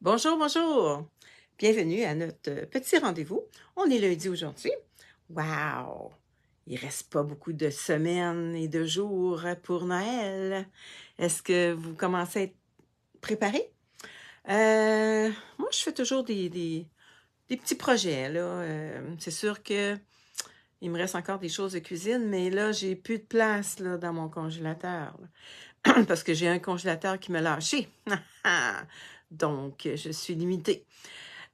Bonjour, bonjour. Bienvenue à notre petit rendez-vous. On est lundi aujourd'hui. Wow! Il reste pas beaucoup de semaines et de jours pour Noël. Est-ce que vous commencez à être préparés? Moi, je fais toujours des petits projets, là. C'est sûr que il me reste encore des choses de cuisine, mais là, j'ai plus de place là, dans mon congélateur, là. Parce que j'ai un congélateur qui m'a lâché. Donc, je suis limitée.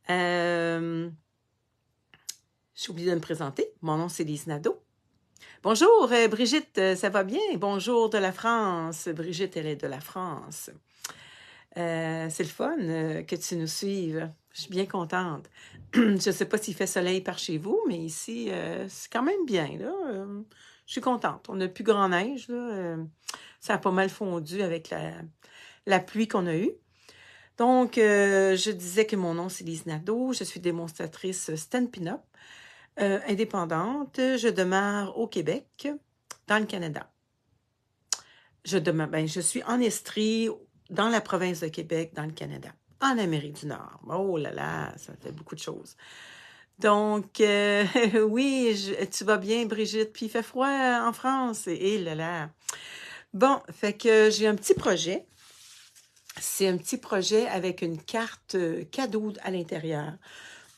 J'ai oublié de me présenter. Mon nom, c'est Lise Nadeau. Bonjour, Brigitte, ça va bien? Bonjour de la France. Brigitte, elle est de la France. C'est le fun que tu nous suives. Je suis bien contente. Je ne sais pas s'il fait soleil par chez vous, mais ici, c'est quand même bien, là. Je suis contente. On n'a plus grand neige, là. Ça a pas mal fondu avec la pluie qu'on a eue. Donc, je disais que mon nom, c'est Lise Nadeau. Je suis démonstratrice Stampin' Up, indépendante. Je demeure au Québec, dans le Canada. Je suis en Estrie, dans la province de Québec, dans le Canada, en Amérique du Nord. Oh là là, ça fait beaucoup de choses. Donc, oui, tu vas bien, Brigitte, puis il fait froid en France. Et là là. Bon, fait que j'ai un petit projet. C'est un petit projet avec une carte cadeau à l'intérieur.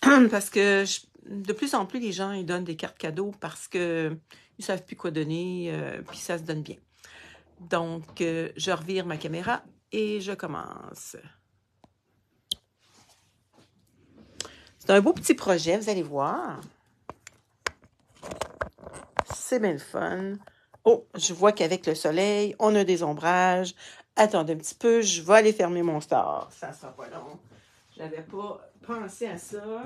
Parce que de plus en plus, les gens ils donnent des cartes cadeaux parce que ils savent plus quoi donner, puis ça se donne bien. Donc, je revire ma caméra et je commence. C'est un beau petit projet, vous allez voir. C'est bien le fun. Oh, je vois qu'avec le soleil, on a des ombrages. Attendez un petit peu, je vais aller fermer mon store. Ça sera pas long. J'avais pas pensé à ça.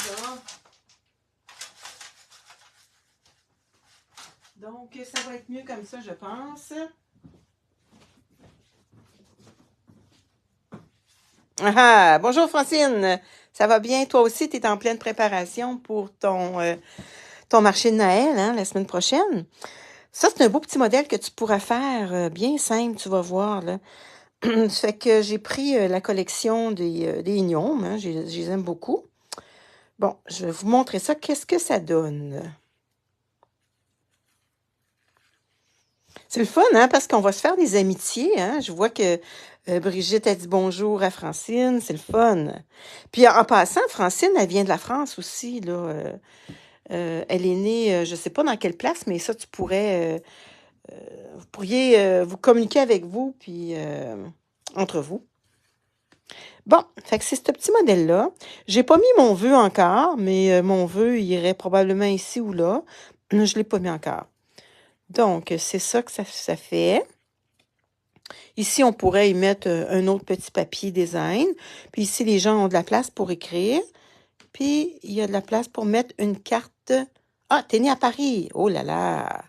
Bon. Donc, ça va être mieux comme ça, je pense. Ah, bonjour Francine, ça va bien? Toi aussi, tu es en pleine préparation pour ton marché de Noël, hein, la semaine prochaine. Ça, c'est un beau petit modèle que tu pourras faire, bien simple, tu vas voir, là. Ça fait que j'ai pris la collection des ignomes, hein, je les aime beaucoup. Bon, je vais vous montrer ça. Qu'est-ce que ça donne? C'est le fun, hein, parce qu'on va se faire des amitiés, hein. Je vois que Brigitte a dit bonjour à Francine, c'est le fun. Puis en passant, Francine, elle vient de la France aussi, là. Elle est née, je sais pas dans quelle place, mais ça, vous pourriez vous communiquer avec vous, puis entre vous. Bon, fait que c'est ce petit modèle-là. J'ai pas mis mon vœu encore, mais mon vœu irait probablement ici ou là. Je l'ai pas mis encore. Donc, c'est ça que ça fait. Ici, on pourrait y mettre un autre petit papier design. Puis ici, les gens ont de la place pour écrire. Puis, il y a de la place pour mettre une carte. Ah, t'es né à Paris. Oh là là.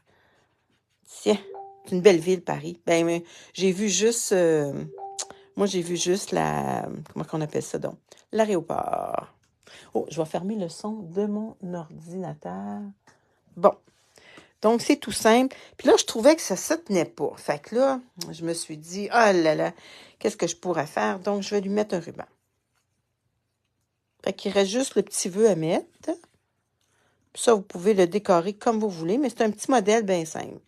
Tiens, c'est une belle ville, Paris. Ben, mais j'ai vu juste... moi, j'ai vu juste comment qu'on appelle ça donc? L'aéroport. Oh, je vais fermer le son de mon ordinateur. Bon. Donc, c'est tout simple. Puis là, je trouvais que ça ne se tenait pas. Fait que là, je me suis dit, ah là là, qu'est-ce que je pourrais faire? Donc, je vais lui mettre un ruban. Fait qu'il reste juste le petit vœu à mettre. Puis ça, vous pouvez le décorer comme vous voulez, mais c'est un petit modèle bien simple.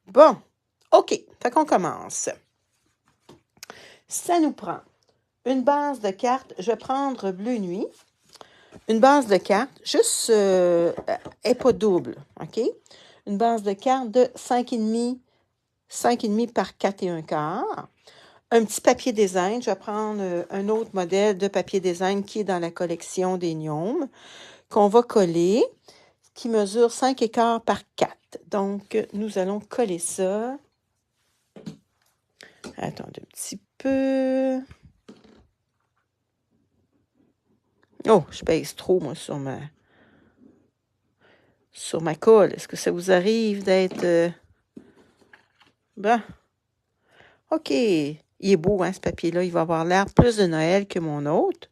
Bon, OK. Fait qu'on commence. Ça nous prend une base de cartes. Je vais prendre bleu nuit. Une base de cartes, juste, et pas double, OK? Une base de cartes de 5,5 par 4 1/4. Un petit papier design. Je vais prendre un autre modèle de papier design qui est dans la collection des gnomes, qu'on va coller, qui mesure 5,15 par 4. Donc, nous allons coller ça. Attendez un petit peu. Oh, je pèse trop, moi, sur ma colle. Est-ce que ça vous arrive d'être... Bon. OK. Il est beau, hein, ce papier-là. Il va avoir l'air plus de Noël que mon autre.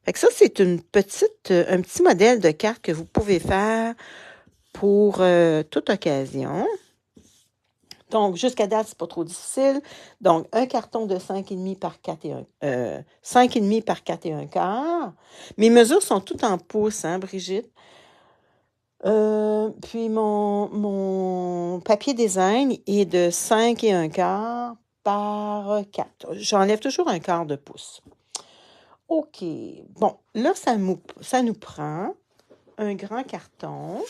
Fait que ça, c'est un petit modèle de carte que vous pouvez faire pour toute occasion. Donc, jusqu'à date, c'est pas trop difficile. Donc, un carton de 5,5 par 4 et 5,5 par 4 et 1/4. Mes mesures sont toutes en pouces, hein, Brigitte? Puis mon papier design est de 5 et 1/4 par 4. J'enlève toujours 1/4 de pouce. OK. Bon, là, ça nous prend un grand carton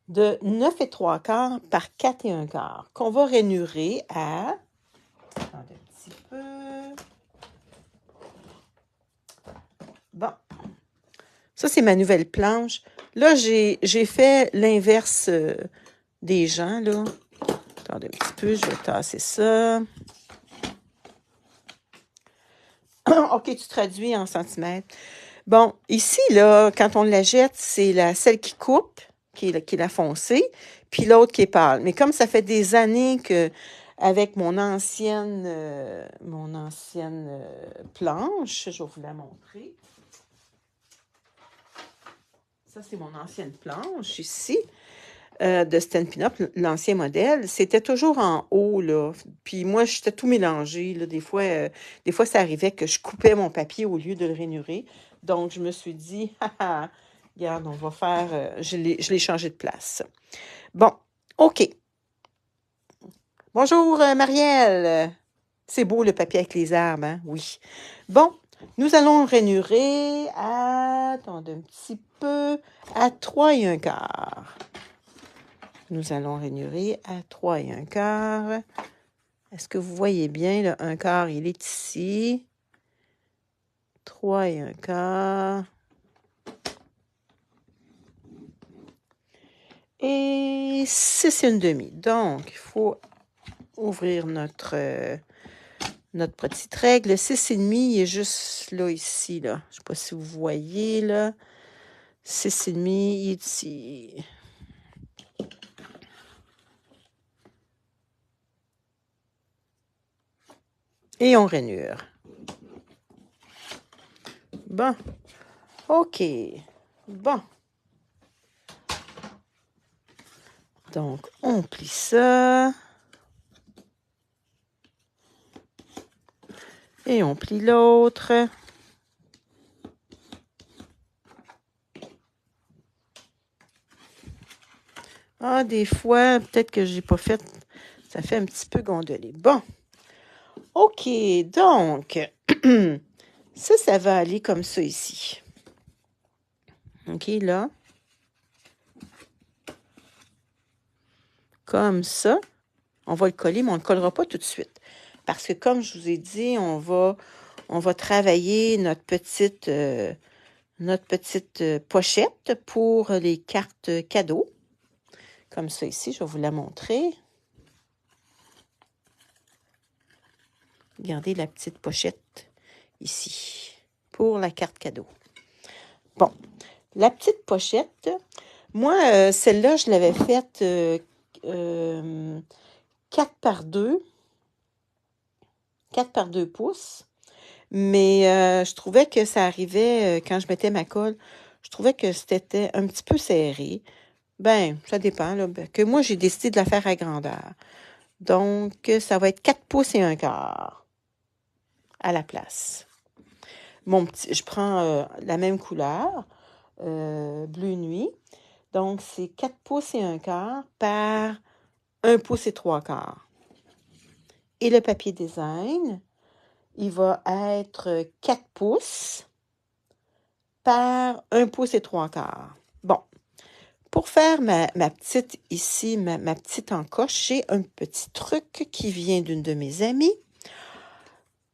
de 9 et 3/4 par 4 et 1/4 qu'on va rainurer à... Attendez un petit peu. Bon. Ça, c'est ma nouvelle planche. Là, j'ai fait l'inverse des gens, là. Attendez un petit peu, je vais tasser ça. OK, tu traduis en centimètres. Bon, ici, là, quand on la jette, c'est celle qui coupe, qui est la foncée, puis l'autre qui est pâle. Mais comme ça fait des années que, avec mon ancienne planche, je vais vous la montrer. Ça, c'est mon ancienne planche ici, de Stampin' Up, l'ancien modèle. C'était toujours en haut, là. Puis moi, j'étais tout mélangé, là. Des fois, ça arrivait que je coupais mon papier au lieu de le rainurer. Donc, je me suis dit, haha, regarde, on va faire... je l'ai changé de place. Bon, OK. Bonjour, Marielle. C'est beau, le papier avec les arbres, hein? Oui. Bon, nous allons rainurer à... Attendez un petit peu... à 3 et 1/4. Nous allons rainurer à 3 et 1/4. Est-ce que vous voyez bien, le 1/4, il est ici. 3 et 1/4. Et 6 et 1/2. Donc, il faut ouvrir notre petite règle. 6,5, il est juste là, ici, là. Je ne sais pas si vous voyez, là. 6,5, il est ici. Et on rainure. Bon. OK. Bon. Donc, on plie ça. Et on plie l'autre. Ah, des fois, peut-être que j'ai pas fait... Ça fait un petit peu gondolé. Bon. OK, donc, ça va aller comme ça ici. OK, là. Comme ça. On va le coller, mais on ne le collera pas tout de suite. Parce que, comme je vous ai dit, on va travailler notre petite pochette pour les cartes cadeaux. Comme ça ici, je vais vous la montrer. Regardez la petite pochette ici pour la carte cadeau. Bon, la petite pochette, moi, celle-là, je l'avais faite 4 par 2. 4 par 2 pouces. Mais je trouvais que ça arrivait, quand je mettais ma colle, je trouvais que c'était un petit peu serré. Ben, ça dépend, là. Que moi, j'ai décidé de la faire à grandeur. Donc, ça va être 4 pouces et 1/4 à la place. Je prends la même couleur, bleu nuit. Donc, c'est 4 pouces et 1/4 par 1 pouce et 3/4. Et le papier design, il va être 4 pouces par 1 pouce et 3/4. Bon, pour faire ma petite ici, ma petite encoche, j'ai un petit truc qui vient d'une de mes amies.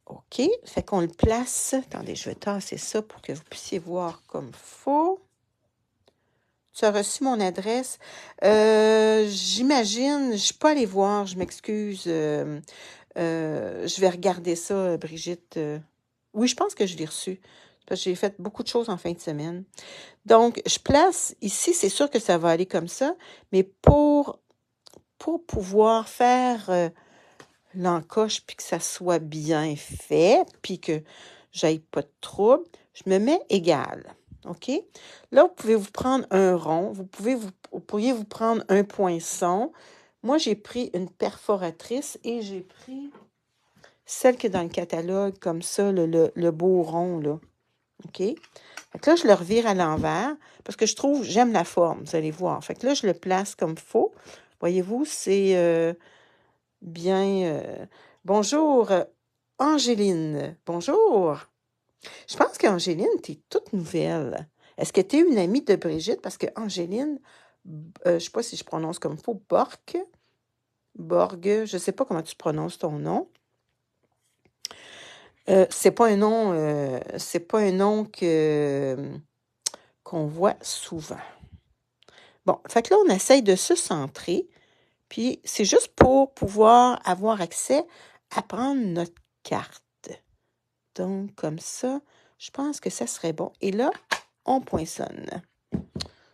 OK, fait qu'on le place. Attendez, je vais tasser ça pour que vous puissiez voir comme il faut. Tu as reçu mon adresse. J'imagine, je ne suis pas allée voir, je m'excuse. Je vais regarder ça, Brigitte. Oui, je pense que je l'ai reçu. Parce que j'ai fait beaucoup de choses en fin de semaine. Donc, je place ici, c'est sûr que ça va aller comme ça, mais pour pouvoir faire l'encoche puis que ça soit bien fait, puis que j'aille pas de trouble, je me mets égal. OK? Là, vous pouvez vous prendre un rond. Vous pourriez vous prendre un poinçon. Moi, j'ai pris une perforatrice et j'ai pris celle qui est dans le catalogue, comme ça, le beau rond, là. OK? Fait que là, je le revire à l'envers parce que j'aime la forme, vous allez voir. Fait que là, je le place comme il faut. Voyez-vous, c'est bien... Bonjour, Angéline. Bonjour. Je pense qu'Angéline, tu es toute nouvelle. Est-ce que tu es une amie de Brigitte? Parce que Angéline, je ne sais pas si je prononce comme il faut, Borg, je ne sais pas comment tu prononces ton nom. C'est pas un nom qu'on voit souvent. Bon, fait que là, on essaye de se centrer, puis c'est juste pour pouvoir avoir accès à prendre notre carte. Donc, comme ça, je pense que ça serait bon. Et là, on poinçonne.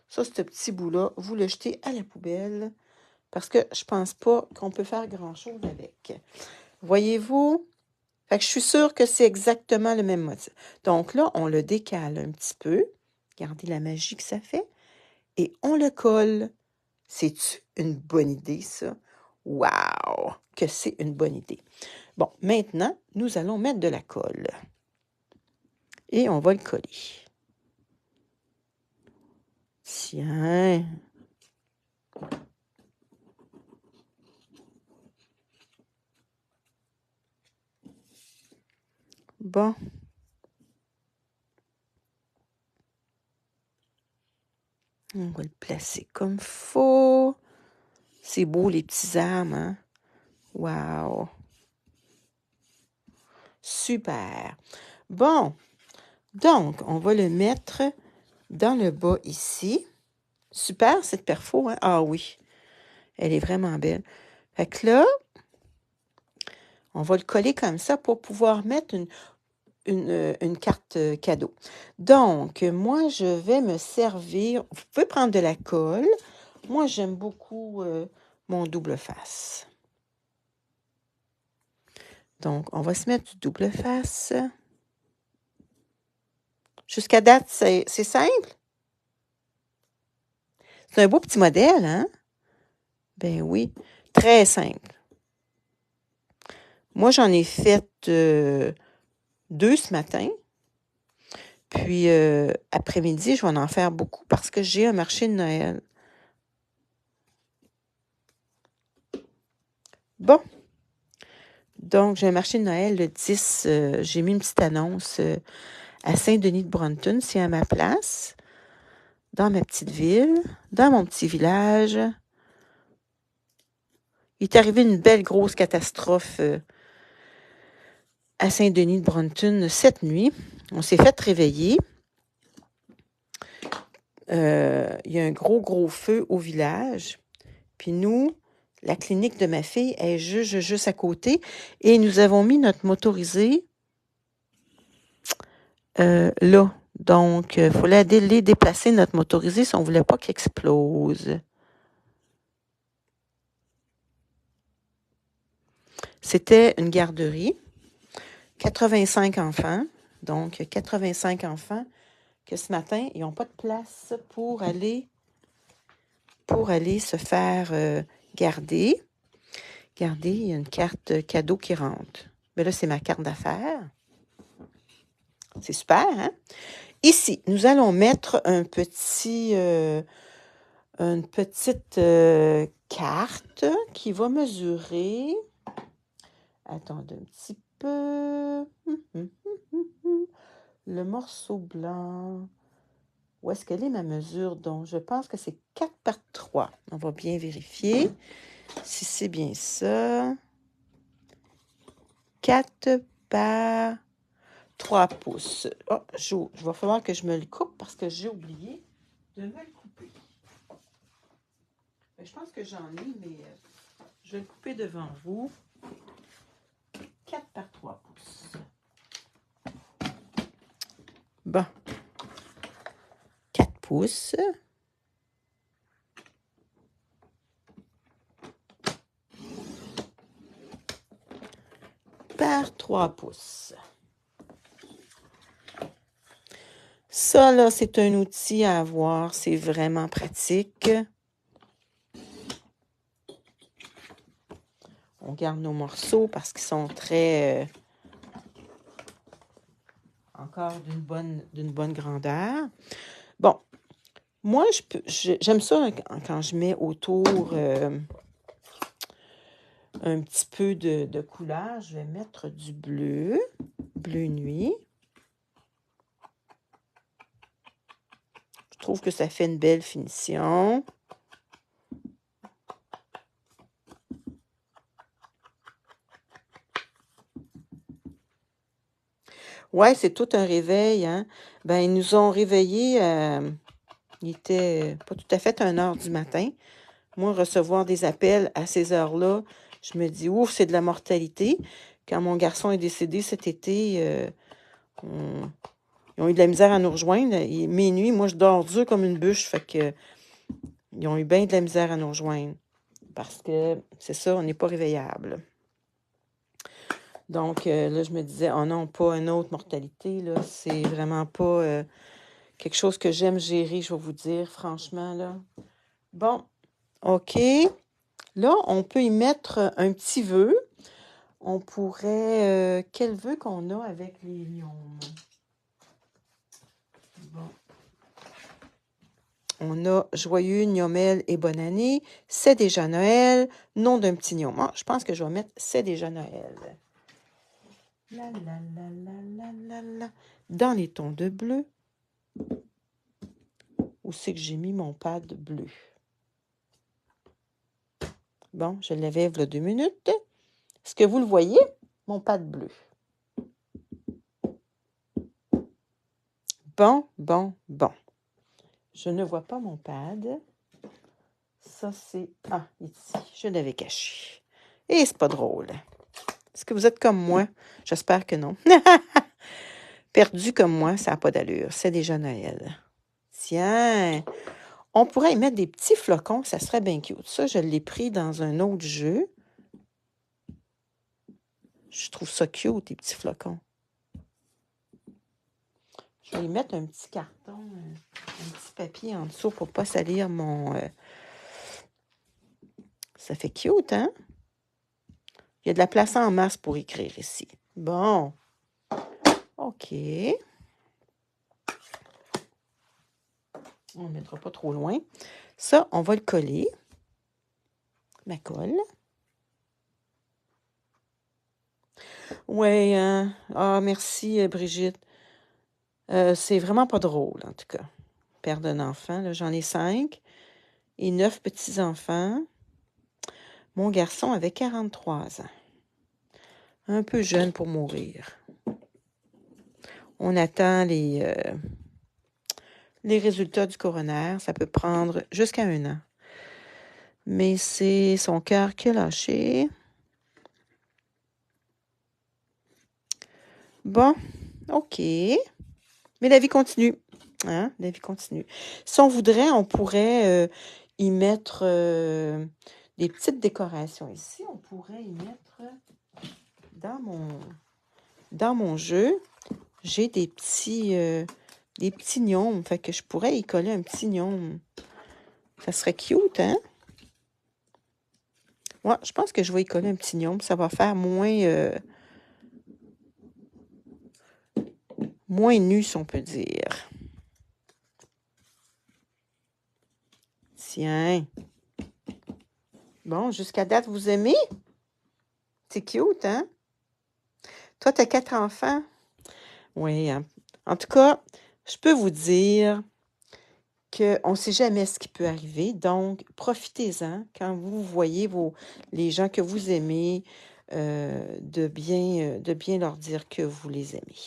Ça, ce petit bout-là, vous le jetez à la poubelle parce que je pense pas qu'on peut faire grand-chose avec. Voyez-vous? Fait que je suis sûre que c'est exactement le même motif. Donc là, on le décale un petit peu. Regardez la magie que ça fait. Et on le colle. C'est-tu une bonne idée, ça? Wow! Que c'est une bonne idée. Bon, maintenant, nous allons mettre de la colle. Et on va le coller. Tiens. Bon. On va le placer comme faut. C'est beau, les petits arbres, hein? Wow! Super! Bon. Donc, on va le mettre dans le bas ici. Super, cette perfo, hein? Ah oui, elle est vraiment belle. Fait que là, on va le coller comme ça pour pouvoir mettre une carte cadeau. Donc, moi, je vais me servir... Vous pouvez prendre de la colle. Moi, j'aime beaucoup mon double face. Donc, on va se mettre du double face. Jusqu'à date, c'est simple. C'est un beau petit modèle, hein? Ben oui, très simple. Moi, j'en ai fait 2 ce matin. Puis, après-midi, je vais en faire beaucoup parce que j'ai un marché de Noël. Bon. Donc, j'ai un marché de Noël le 10. J'ai mis une petite annonce à Saint-Denis-de-Brompton, c'est à ma place, dans ma petite ville, dans mon petit village. Il est arrivé une belle grosse catastrophe à Saint-Denis-de-Brompton cette nuit. On s'est fait réveiller. Il y a un gros feu au village. Puis nous, la clinique de ma fille est juste à côté. Et nous avons mis notre motorisé là. Donc, il fallait aller déplacer notre motorisé si on ne voulait pas qu'il explose. C'était une garderie. 85 enfants. Donc, 85 enfants que ce matin, ils n'ont pas de place pour aller se faire garder. Regardez, il y a une carte cadeau qui rentre. Mais là, c'est ma carte d'affaires. C'est super, hein? Ici, nous allons mettre une petite carte qui va mesurer... Attendez un petit peu. Le morceau blanc. Où est-ce qu'elle est ma mesure? Donc, je pense que c'est 4 par 3. On va bien vérifier si c'est bien ça. 4 par 3 pouces. Oh, il va falloir que je me le coupe parce que j'ai oublié de me le couper. Je pense que j'en ai, mais je vais le couper devant vous. 4 par 3 pouces. Bon. 4 pouces. Par 3 pouces. Ça, là, c'est un outil à avoir. C'est vraiment pratique. On garde nos morceaux parce qu'ils sont très... encore d'une bonne grandeur. Bon, moi, j'aime ça quand je mets autour un petit peu de couleur. Je vais mettre du bleu nuit. Je trouve que ça fait une belle finition. Ouais, c'est tout un réveil, hein? Ben, ils nous ont réveillés, il était pas tout à fait 1h du matin. Moi, recevoir des appels à ces heures-là, je me dis, ouf, c'est de la mortalité. Quand mon garçon est décédé cet été, ils ont eu de la misère à nous rejoindre. Minuit, moi, je dors dur comme une bûche, fait que ils ont eu bien de la misère à nous rejoindre. Parce que, c'est ça, on n'est pas réveillable. Donc, là, je me disais, oh non, pas une autre mortalité, là. C'est vraiment pas quelque chose que j'aime gérer, je vais vous dire, franchement, là. Bon, OK. Là, on peut y mettre un petit vœu. On pourrait... quel vœu qu'on a avec les lions? Bon. On a joyeux Noël et bonne année. C'est déjà Noël. Nom d'un petit lion. Moi, je pense que je vais mettre c'est déjà Noël. La, la, la, la, la, la, la. Dans les tons de bleu. Où c'est que j'ai mis mon pad bleu? Bon, je l'avais il y a 2 minutes. Est-ce que vous le voyez? Mon pad bleu. Bon. Je ne vois pas mon pad. Ça, c'est... Ah, ici. Je l'avais caché. Et c'est pas drôle. Est-ce que vous êtes comme moi? J'espère que non. Perdu comme moi, ça n'a pas d'allure. C'est déjà Noël. Tiens, on pourrait y mettre des petits flocons. Ça serait bien cute. Ça, je l'ai pris dans un autre jeu. Je trouve ça cute, les petits flocons. Je vais y mettre un petit carton, un petit papier en dessous pour ne pas salir mon... Ça fait cute, hein? Il y a de la place en masse pour écrire ici. Bon. OK. On ne le mettra pas trop loin. Ça, on va le coller. Ma colle. Oui, hein? Ah, merci, Brigitte. C'est vraiment pas drôle, en tout cas. Père d'un enfant, là, j'en ai 5 et 9 petits-enfants. Mon garçon avait 43 ans. Un peu jeune pour mourir. On attend les résultats du coroner. Ça peut prendre jusqu'à 1 an. Mais c'est son cœur qui a lâché. Bon, OK. Mais la vie continue. Hein? La vie continue. Si on voudrait, on pourrait y mettre des petites décorations. Ici, on pourrait y mettre dans mon jeu, j'ai des petits gnomes. Fait que je pourrais y coller un petit gnome. Ça serait cute, hein? Ouais, je pense que je vais y coller un petit gnome. Ça va faire moins nu, si on peut dire. Tiens. Bon, jusqu'à date, vous aimez? C'est cute, hein? Toi, tu as 4 enfants? Oui. Hein. En tout cas, je peux vous dire qu'on ne sait jamais ce qui peut arriver. Donc, profitez-en quand vous voyez les gens que vous aimez, de bien leur dire que vous les aimez.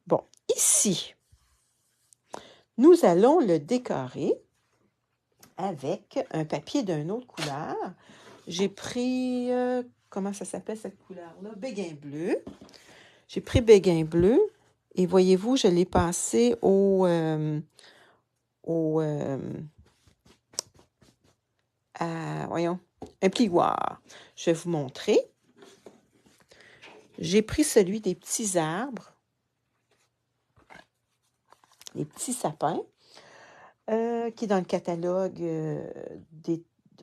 Bon, ici, nous allons le décorer avec un papier d'une autre couleur. J'ai pris, comment ça s'appelle cette couleur-là? Béguin bleu. J'ai pris béguin bleu et voyez-vous, je l'ai passé voyons, un plioir. Je vais vous montrer. J'ai pris celui des petits arbres, les petits sapins, qui est dans le catalogue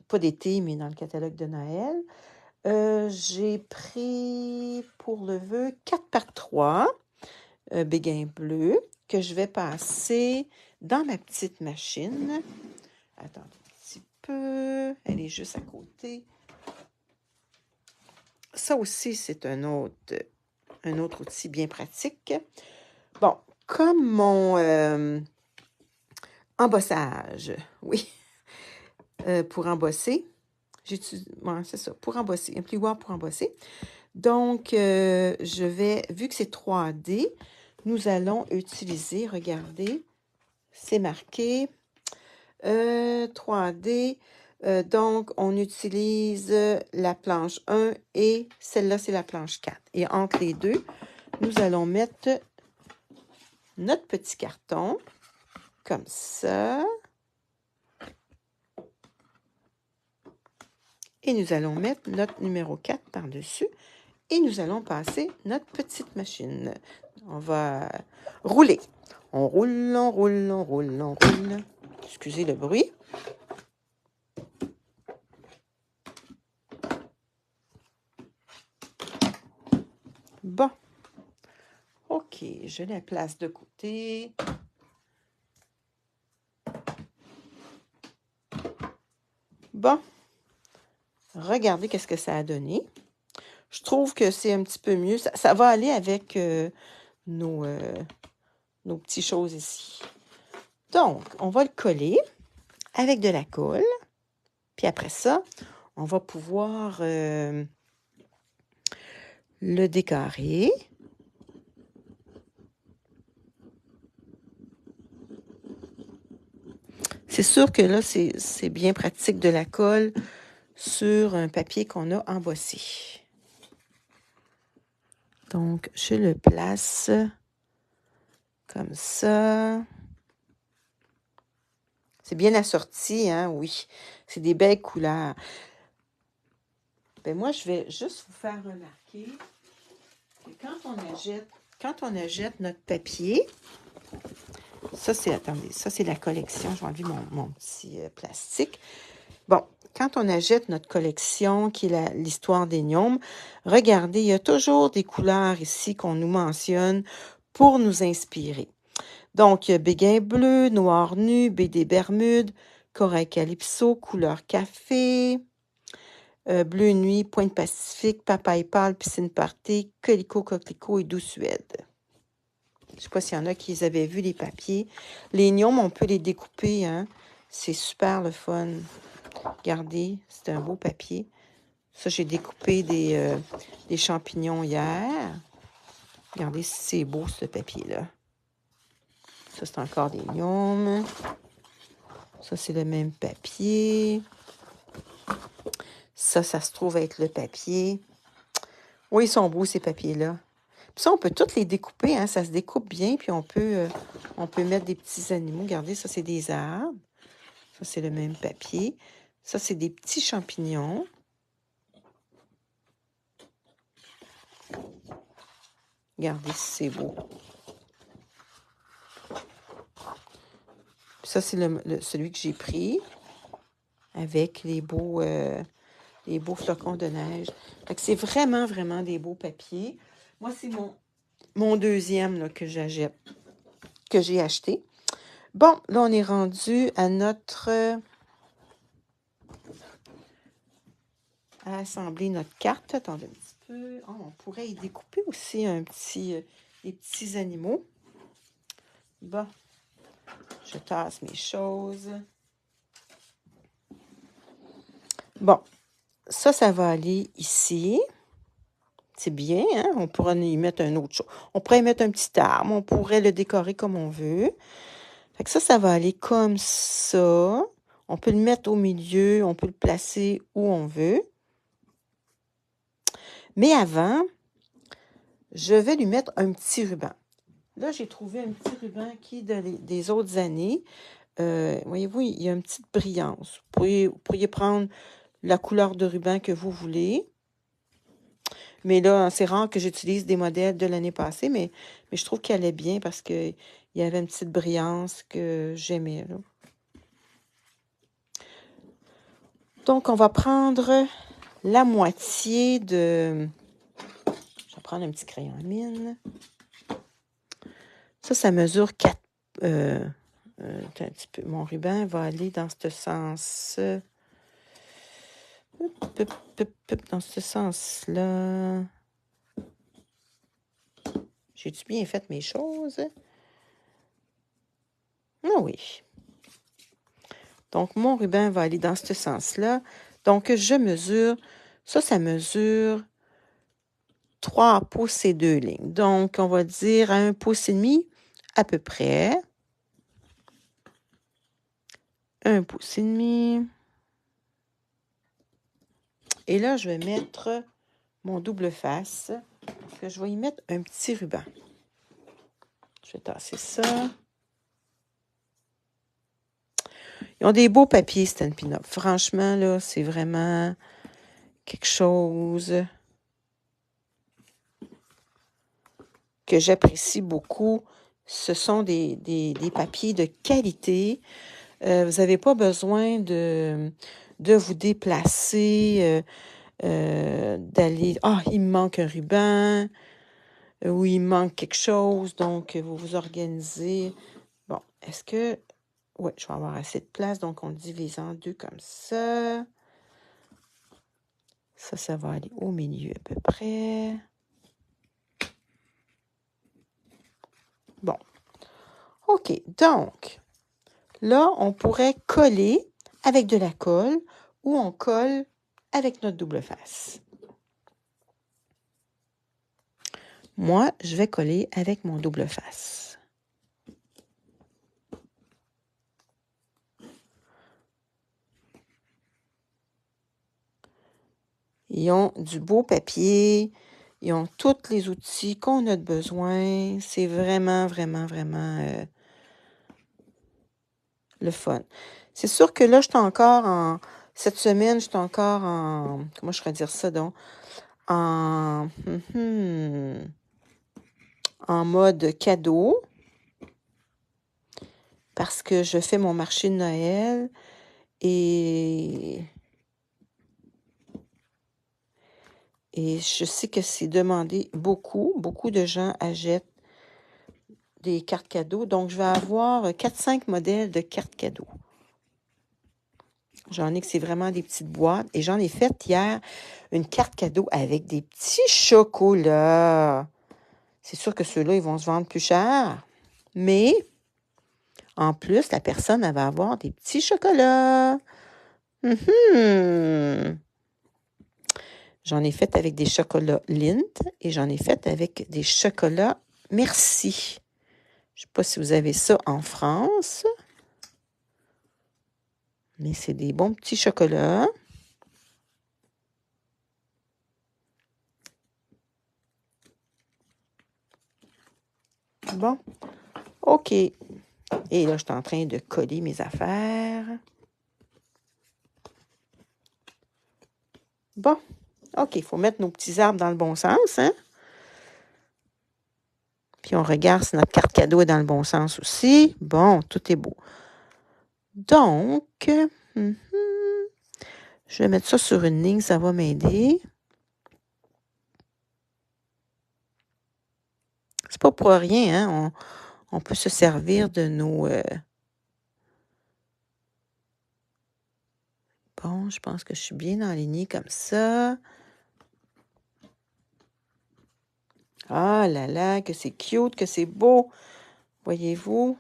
pas d'été, mais dans le catalogue de Noël. J'ai pris pour le vœu 4x3 béguin bleu que je vais passer dans ma petite machine. Attendez un petit peu. Elle est juste à côté. Ça aussi, c'est un autre outil bien pratique. Bon, comme mon embossage, oui, pour embosser, c'est ça, pour embosser, un plioir pour embosser. Donc, je vais, vu que c'est 3D, nous allons utiliser, regardez, c'est marqué 3D. Donc, on utilise la planche 1 et celle-là, c'est la planche 4. Et entre les deux, nous allons mettre notre petit carton, comme ça. Et nous allons mettre notre numéro 4 par-dessus. Et nous allons passer notre petite machine. On va rouler. On roule, on roule, on roule, on roule. Excusez le bruit. Bon. OK, je la place de côté. Bon. Regardez qu'est-ce que ça a donné. Je trouve que c'est un petit peu mieux. Ça va aller avec nos petites choses ici. Donc, on va le coller avec de la colle. Puis après ça, on va pouvoir le décorer. C'est sûr que là, c'est bien pratique de la colle sur un papier qu'on a embossé. Donc, je le place comme ça. C'est bien assorti, hein? Oui. C'est des belles couleurs. Ben moi, je vais juste vous faire remarquer que quand on achète notre papier, ça c'est la collection. Je vais enlever mon petit plastique. Bon, quand on achète notre collection, qui est l'histoire des gnomes, regardez, il y a toujours des couleurs ici qu'on nous mentionne pour nous inspirer. Donc, il y a béguin bleu, noir nu, baie des Bermudes, corail calypso, couleur café, bleu nuit, pointe pacifique, papaye pâle, piscine party, colico, coquelicot et douce Suède. Je ne sais pas s'il y en a qui avaient vu les papiers. Les gnomes, on peut les découper, hein. C'est super le fun. Regardez, c'est un beau papier. Ça, j'ai découpé des champignons hier. Regardez, c'est beau, ce papier-là. Ça, c'est encore des gnomes. Ça, c'est le même papier. Ça se trouve être le papier. Oui, ils sont beaux, ces papiers-là. Puis ça, on peut tous les découper, hein. Ça se découpe bien, puis on peut mettre des petits animaux. Regardez, ça, c'est des arbres. Ça, c'est le même papier. Ça, c'est des petits champignons. Regardez si c'est beau. Puis ça, c'est celui que j'ai pris avec les beaux flocons de neige. Fait que c'est vraiment, vraiment des beaux papiers. Moi, c'est mon deuxième là, que j'ai acheté. Bon, là, on est rendu à à assembler notre carte. Attendez un petit peu. Oh, on pourrait y découper aussi des petits animaux. Bon, je tasse mes choses. Bon, ça va aller ici. C'est bien, hein? On pourrait y mettre un autre chose. On pourrait y mettre un petit arbre. On pourrait le décorer comme on veut. Fait que ça va aller comme ça. On peut le mettre au milieu. On peut le placer où on veut. Mais avant, je vais lui mettre un petit ruban. Là, j'ai trouvé un petit ruban qui est des autres années. Voyez-vous, il y a une petite brillance. Vous pourriez prendre la couleur de ruban que vous voulez. Mais là, c'est rare que j'utilise des modèles de l'année passée, mais je trouve qu'elle est bien parce qu'il y avait une petite brillance que j'aimais, là. Donc, on va prendre la moitié de... Je vais prendre un petit crayon à mine. Ça mesure 4... un petit peu. Mon ruban va aller dans ce sens. Dans ce sens-là. J'ai-tu bien fait mes choses? Ah oui. Donc, mon ruban va aller dans ce sens-là. Donc, je mesure. Ça mesure 3 pouces et 2 lignes. Donc, on va dire 1,5 pouce à peu près. 1,5 pouce. Et là, je vais mettre mon double face. Parce que je vais y mettre un petit ruban. Je vais tasser ça. Ils ont des beaux papiers, Stampin' Up. Franchement, là, c'est vraiment quelque chose que j'apprécie beaucoup. Ce sont des papiers de qualité. Vous n'avez pas besoin de vous déplacer, d'aller... Ah, il me manque un ruban, ou il me manque quelque chose, donc vous vous organisez. Bon, est-ce que... Oui, je vais avoir assez de place, donc on le divise en deux comme ça. Ça va aller au milieu à peu près. Bon. OK, donc, là, on pourrait coller avec de la colle ou on colle avec notre double face. Moi, je vais coller avec mon double face. Ils ont du beau papier. Ils ont tous les outils qu'on a besoin. C'est vraiment, vraiment, vraiment le fun. C'est sûr que là, je suis encore en... Cette semaine, je suis encore en... Comment je pourrais dire ça, donc? En mode cadeau. Parce que je fais mon marché de Noël. Et je sais que c'est demandé beaucoup. Beaucoup de gens achètent des cartes cadeaux. Donc, je vais avoir 4-5 modèles de cartes cadeaux. J'en ai que c'est vraiment des petites boîtes. Et j'en ai fait hier une carte cadeau avec des petits chocolats. C'est sûr que ceux-là, ils vont se vendre plus cher. Mais, en plus, la personne, elle va avoir des petits chocolats. J'en ai fait avec des chocolats Lindt et j'en ai fait avec des chocolats Merci. Je ne sais pas si vous avez ça en France. Mais c'est des bons petits chocolats. Bon. OK. Et là, je suis en train de coller mes affaires. Bon. OK, il faut mettre nos petits arbres dans le bon sens, hein? Puis on regarde si notre carte cadeau est dans le bon sens aussi. Bon, tout est beau. Donc, je vais mettre ça sur une ligne, ça va m'aider. C'est pas pour rien, hein? On peut se servir de nos... Bon, je pense que je suis bien alignée comme ça. Ah là là, que c'est cute, que c'est beau. Voyez-vous?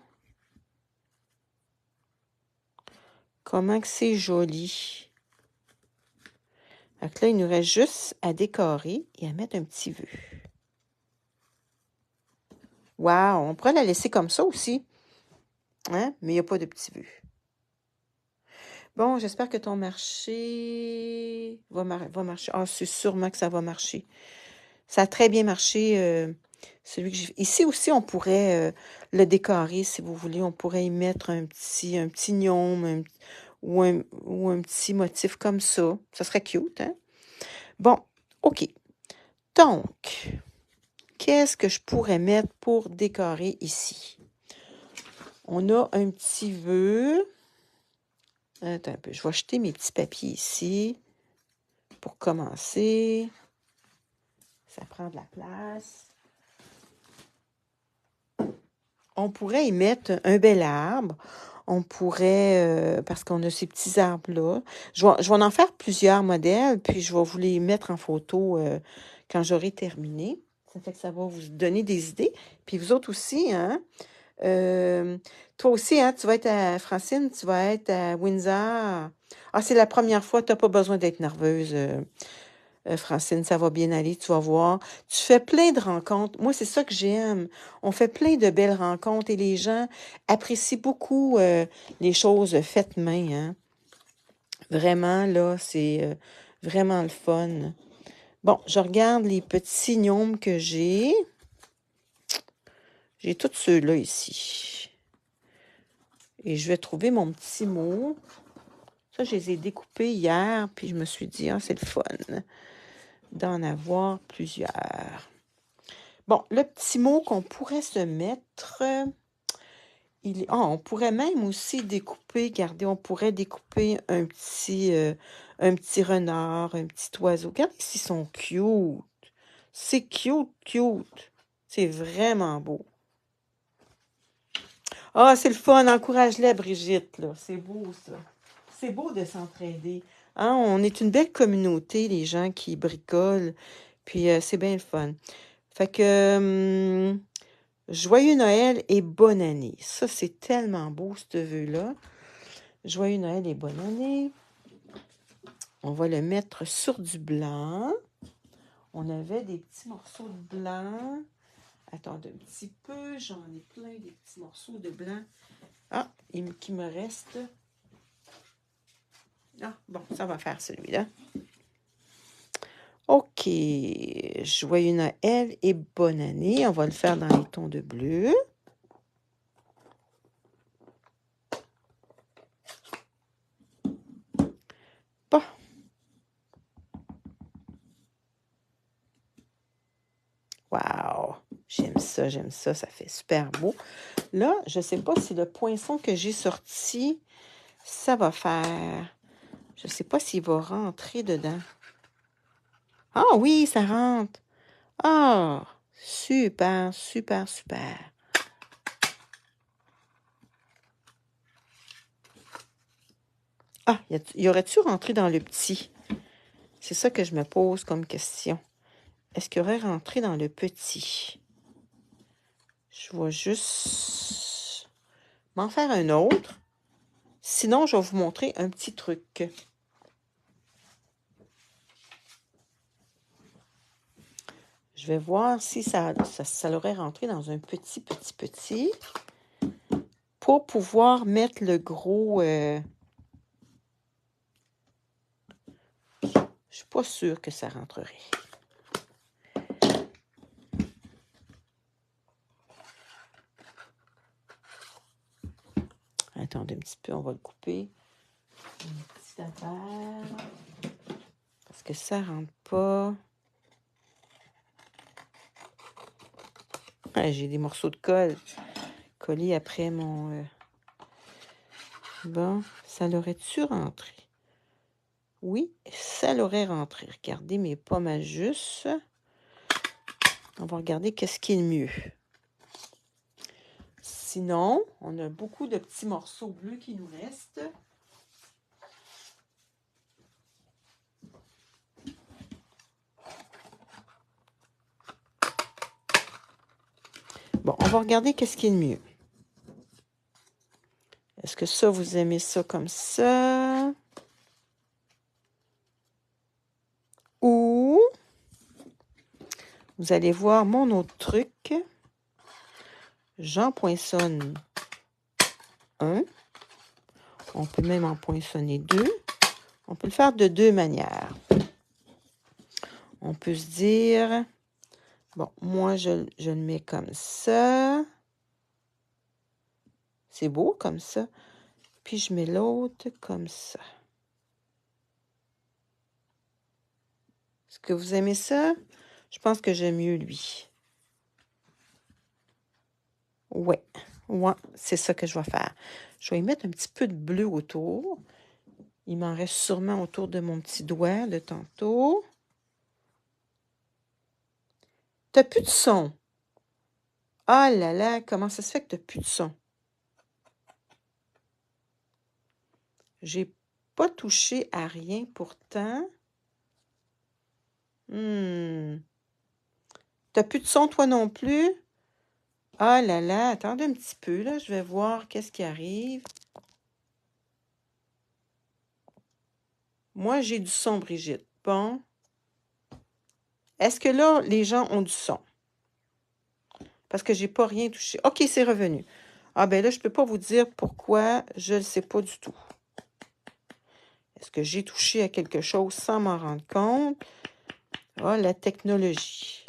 Comment que c'est joli. Donc là, il nous reste juste à décorer et à mettre un petit vœu. Wow, on pourrait la laisser comme ça aussi. Hein? Mais il n'y a pas de petit vœu. Bon, j'espère que ton marché va marcher. Ah, c'est sûrement que ça va marcher. Ça a très bien marché, celui que j'ai fait. Ici aussi, on pourrait le décorer, si vous voulez. On pourrait y mettre un petit gnome ou un petit motif comme ça. Ça serait cute, hein? Bon, OK. Donc, qu'est-ce que je pourrais mettre pour décorer ici? On a un petit vœu. Attends un peu, je vais jeter mes petits papiers ici pour commencer. Ça prend de la place. On pourrait y mettre un bel arbre. On pourrait, parce qu'on a ces petits arbres-là. Je vais en faire plusieurs modèles, puis je vais vous les mettre en photo quand j'aurai terminé. Ça fait que ça va vous donner des idées. Puis vous autres aussi, hein? Toi aussi, hein, tu vas être à Francine, tu vas être à Windsor. Ah, c'est la première fois, tu n'as pas besoin d'être nerveuse, Francine, ça va bien aller, tu vas voir. Tu fais plein de rencontres. Moi, c'est ça que j'aime. On fait plein de belles rencontres et les gens apprécient beaucoup les choses faites main, hein. Vraiment, là, c'est vraiment le fun. Bon, je regarde les petits gnomes que j'ai. J'ai tous ceux-là ici. Et je vais trouver mon petit mot. Ça, je les ai découpés hier, puis je me suis dit, ah, c'est le fun d'en avoir plusieurs. Bon, le petit mot qu'on pourrait se mettre, on pourrait même aussi découper, regardez, on pourrait découper un petit renard, un petit oiseau. Regardez s'ils sont cute. C'est cute, cute. C'est vraiment beau. Ah, c'est le fun, encourage-les, Brigitte, là. C'est beau, ça. C'est beau de s'entraider. Hein, on est une belle communauté, les gens qui bricolent. Puis c'est bien le fun. Fait que joyeux Noël et bonne année. Ça, c'est tellement beau, ce vœu-là. Joyeux Noël et bonne année. On va le mettre sur du blanc. On avait des petits morceaux de blanc. Attendez un petit peu. J'en ai plein des petits morceaux de blanc. Ah, qui me reste. Ah, bon, ça va faire celui-là. OK. Joyeux Noël et bonne année. On va le faire dans les tons de bleu. Bon. Wow! J'aime ça, ça fait super beau. Là, je ne sais pas si le poinçon que j'ai sorti, ça va faire... Je ne sais pas s'il va rentrer dedans. Ah oui, ça rentre! Ah! Super, super, super. Ah, y aurait-tu rentré dans le petit? C'est ça que je me pose comme question. Est-ce qu'il aurait rentré dans le petit? Je vais juste m'en faire un autre. Sinon, je vais vous montrer un petit truc. Je vais voir si ça l'aurait rentré dans un petit. Pour pouvoir mettre le gros... je suis pas sûre que ça rentrerait. Attendez un petit peu, on va le couper. Une petite affaire. Parce que ça rentre pas. Ah, j'ai des morceaux de colle collés après mon... Bon, ça l'aurait-tu rentré? Oui, ça l'aurait rentré. Regardez mes pommes à jus. On va regarder qu'est-ce qui est le mieux. Sinon, on a beaucoup de petits morceaux bleus qui nous restent. Bon, on va regarder qu'est-ce qui est le mieux. Est-ce que ça, vous aimez ça comme ça? Ou vous allez voir mon autre truc. J'en poinçonne un. On peut même en poinçonner deux. On peut le faire de deux manières. On peut se dire, bon, moi, je le mets comme ça. C'est beau comme ça. Puis je mets l'autre comme ça. Est-ce que vous aimez ça? Je pense que j'aime mieux lui. Ouais, c'est ça que je vais faire. Je vais y mettre un petit peu de bleu autour. Il m'en reste sûrement autour de mon petit doigt de tantôt. T'as plus de son. Ah là là, comment ça se fait que t'as plus de son? J'ai pas touché à rien pourtant. T'as plus de son toi non plus? Ah là là, attendez un petit peu, là, je vais voir qu'est-ce qui arrive. Moi, j'ai du son, Brigitte. Bon. Est-ce que là, les gens ont du son? Parce que j'ai pas rien touché. OK, c'est revenu. Ah ben là, je peux pas vous dire pourquoi, je ne sais pas du tout. Est-ce que j'ai touché à quelque chose sans m'en rendre compte? Ah, la technologie.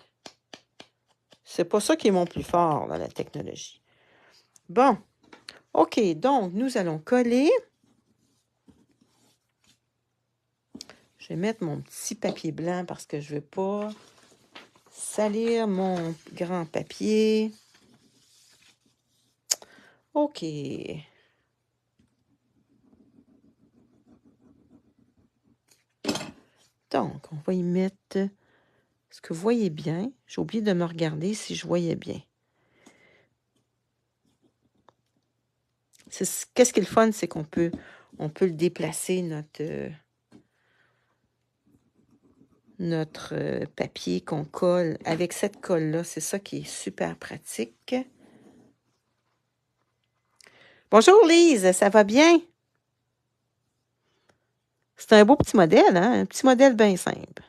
C'est pas ça qui est mon plus fort, là, la technologie. Bon. OK, donc, nous allons coller. Je vais mettre mon petit papier blanc parce que je ne veux pas salir mon grand papier. OK. Donc, on va y mettre... Est-ce que vous voyez bien? J'ai oublié de me regarder si je voyais bien. Qu'est-ce qui est le fun, c'est qu'on peut le déplacer, notre papier qu'on colle avec cette colle-là. C'est ça qui est super pratique. Bonjour Lise, ça va bien? C'est un beau petit modèle, hein? Un petit modèle bien simple.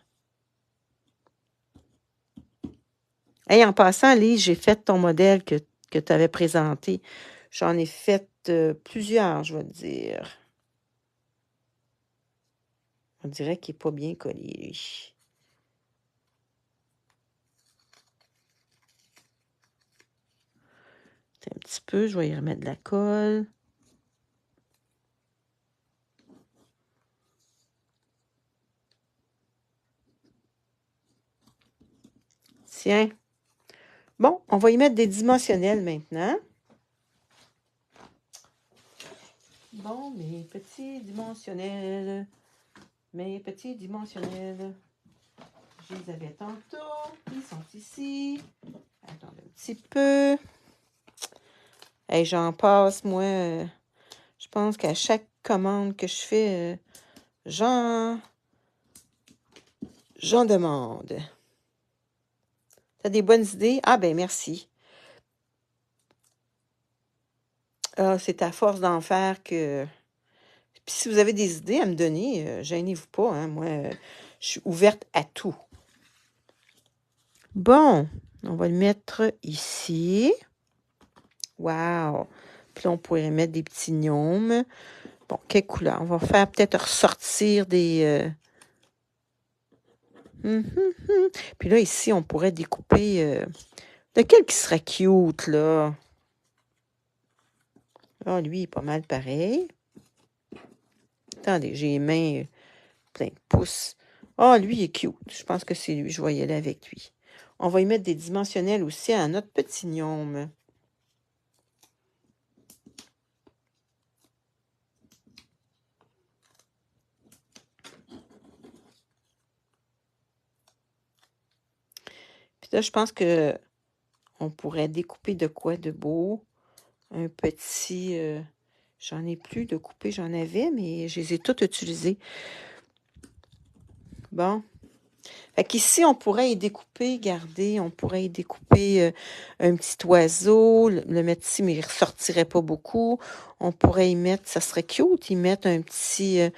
Hey, en passant, Lise, j'ai fait ton modèle que tu avais présenté. J'en ai fait plusieurs, je vais te dire. On dirait qu'il n'est pas bien collé, lui. Un petit peu, je vais y remettre de la colle. Tiens. Bon, on va y mettre des dimensionnels maintenant. Bon, mes petits dimensionnels. Mes petits dimensionnels. Je les avais tantôt. Ils sont ici. Attendez un petit peu. Hey, j'en passe, moi. Je pense qu'à chaque commande que je fais, j'en demande. T'as des bonnes idées? Ah ben merci. Ah, c'est à force d'en faire que... Puis si vous avez des idées à me donner, gênez-vous pas, hein. Moi, je suis ouverte à tout. Bon, on va le mettre ici. Wow! Puis là, on pourrait mettre des petits gnomes. Bon, quelle couleur? On va faire peut-être ressortir des... Puis là, ici, on pourrait découper... lequel qui serait cute, là? Ah, lui, il est pas mal pareil. Attendez, j'ai les mains plein de pouces. Ah, lui, il est cute. Je pense que c'est lui. Je vais y aller avec lui. On va y mettre des dimensionnels aussi à notre petit gnome. Puis là, je pense que on pourrait découper de quoi de beau. Un petit... j'en ai plus de couper, j'en avais, mais je les ai toutes utilisées. Bon. Fait qu'ici, on pourrait y découper, regardez, on pourrait y découper un petit oiseau, le mettre ici, mais il ne ressortirait pas beaucoup. On pourrait y mettre, ça serait cute, y mettre un petit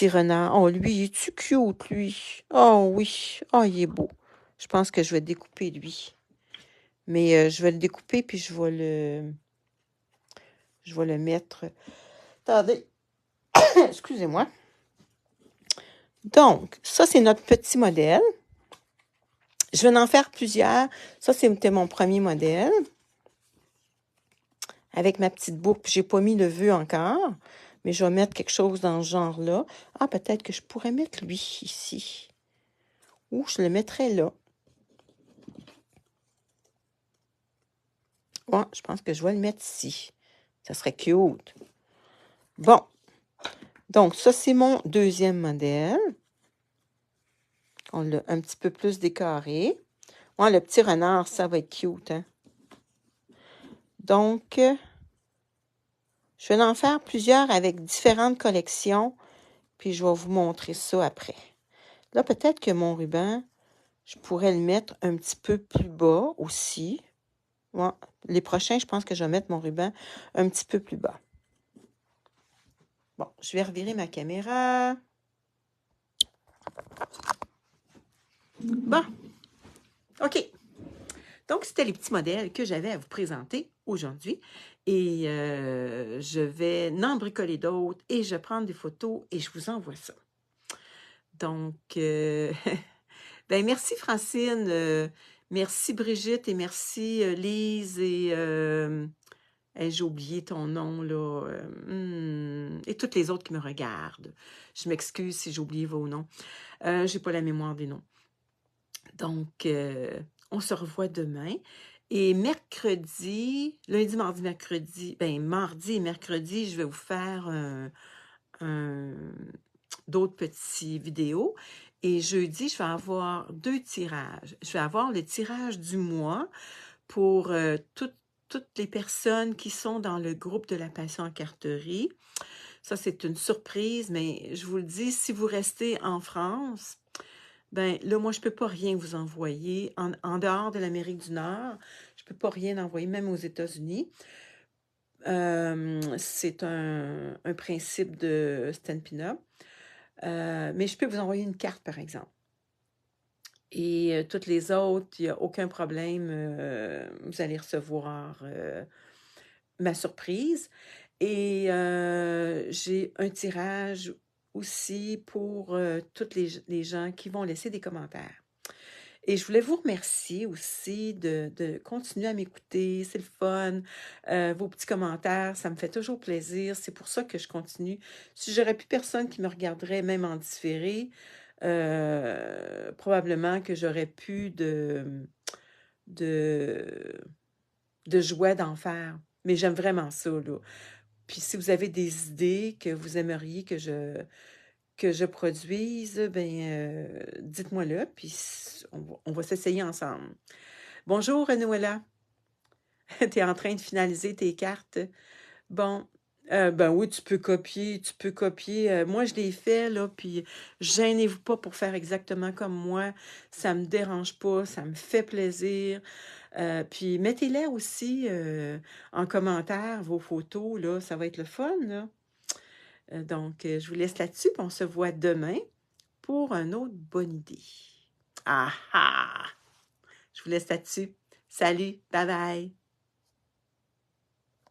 renard. Oh, lui, il est-tu cute, lui? Oh oui, oh, il est beau. Je pense que je vais découper lui. Mais je vais le découper, puis je vais le mettre... Attendez, excusez-moi. Donc, ça, c'est notre petit modèle. Je vais en faire plusieurs. Ça, c'était mon premier modèle. Avec ma petite boucle. J'ai pas mis le vœu encore. Mais je vais mettre quelque chose dans ce genre-là. Ah, peut-être que je pourrais mettre lui ici. Ou je le mettrais là. Ouais, je pense que je vais le mettre ici. Ça serait cute. Bon. Donc, ça, c'est mon deuxième modèle. On l'a un petit peu plus décoré. Ouais, le petit renard, ça va être cute, hein? Donc, je vais en faire plusieurs avec différentes collections, puis je vais vous montrer ça après. Là, peut-être que mon ruban, je pourrais le mettre un petit peu plus bas aussi. Ouais, les prochains, je pense que je vais mettre mon ruban un petit peu plus bas. Bon, je vais revirer ma caméra. Bon, OK. Donc, c'était les petits modèles que j'avais à vous présenter aujourd'hui. Et je vais en bricoler d'autres et je vais prendre des photos et je vous envoie ça. Donc, ben merci Francine, merci Brigitte et merci Lise et j'ai oublié ton nom là, et toutes les autres qui me regardent. Je m'excuse si j'ai oublié vos noms. J'ai pas la mémoire des noms. Donc, on se revoit demain. Et mercredi, lundi, mardi, mercredi, mardi et mercredi, je vais vous faire d'autres petits vidéos. Et jeudi, je vais avoir 2 tirages. Je vais avoir le tirage du mois pour toutes les personnes qui sont dans le groupe de la passion en carterie. Ça, c'est une surprise, mais je vous le dis, si vous restez en France, ben là, moi, je ne peux pas rien vous envoyer. En dehors de l'Amérique du Nord, je ne peux pas rien envoyer, même aux États-Unis. C'est un principe de Stampin' Up. Mais je peux vous envoyer une carte, par exemple. Et toutes les autres, il n'y a aucun problème. Vous allez recevoir ma surprise. Et j'ai un tirage aussi pour toutes les gens qui vont laisser des commentaires. Et je voulais vous remercier aussi de continuer à m'écouter. C'est le fun. Vos petits commentaires, ça me fait toujours plaisir. C'est pour ça que je continue. Si j'aurais plus personne qui me regarderait, même en différé, probablement que j'aurais plus de joie d'en faire. Mais j'aime vraiment ça, là. Puis si vous avez des idées que vous aimeriez que je produise, dites-moi-le, puis on va s'essayer ensemble. Bonjour, Noëlla. Tu es en train de finaliser tes cartes. Bon, ben oui, tu peux copier. Moi, je l'ai fait, là, puis gênez-vous pas pour faire exactement comme moi. Ça me dérange pas, ça me fait plaisir. Puis mettez-les aussi en commentaire, vos photos, là, ça va être le fun, là. Donc, je vous laisse là-dessus, puis on se voit demain pour une autre bonne idée. Ah ah! Je vous laisse là-dessus. Salut, bye bye!